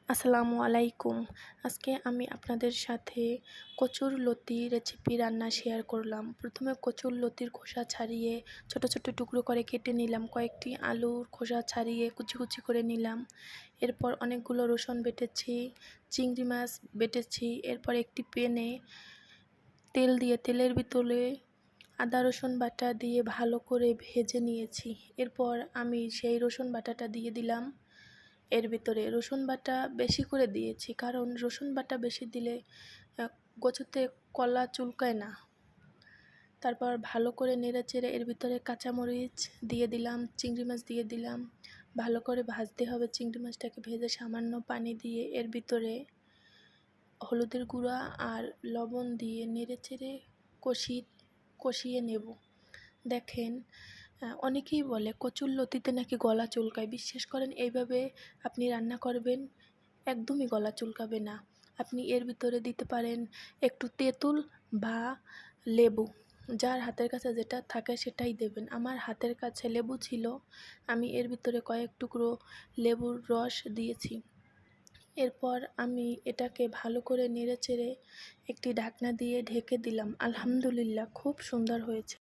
আসসালামু আলাইকুম। আজকে আমি আপনাদের সাথে কচুরলতি রেসিপি রান্না শেয়ার করলাম। প্রথমে কচুরলতির খোসা ছাড়িয়ে ছোট ছোট টুকরো করে কেটে নিলাম। কয়েকটি আলুর খোসা ছাড়িয়ে কুচি কুচি করে নিলাম। এরপর অনেকগুলো রসুন বেটেছি, চিংড়ি মাছ বেটেছি। এরপর একটি প্যানে তেল দিয়ে তেলের ভিতরে আদা রসুন বাটা দিয়ে ভালো করে ভেজে নিয়েছি। এরপর আমি সেই রসুন বাটাটা দিয়ে দিলাম। এর ভিতরে রসুন বাটা বেশি করে দিয়েছি, কারণ রসুন বাটা বেশি দিলে কচুতে কলা চুলকায় না। তারপর ভালো করে নেড়েচেড়ে এর ভিতরে কাঁচামরিচ দিয়ে দিলাম, চিংড়ি মাছ দিয়ে দিলাম। ভালো করে ভাজতে হবে। চিংড়ি মাছটাকে ভেজে সামান্য পানি দিয়ে এর ভিতরে হলুদের গুঁড়া আর লবণ দিয়ে নেড়েচেড়ে কষিয়ে নেব। দেখেন, অনেকেই বলে কচুরলতিতে নাকি গলা চুলকায়। বিশ্বাস করেন, এইভাবে আপনি রান্না করবেন, একদমই গলা চুলকাবে না। আপনি এর ভিতরে দিতে পারেন একটু তেঁতুল বা লেবু, যার হাতের কাছে যেটা থাকে সেটাই দেবেন। আমার হাতের কাছে লেবু ছিল, আমি এর ভিতরে কয়েক টুকরো লেবুর রস দিয়েছি। এরপর আমি এটাকে ভালো করে নেড়েচেড়ে একটি ঢাকনা দিয়ে ঢেকে দিলাম। আলহামদুলিল্লাহ, খুব সুন্দর হয়েছে।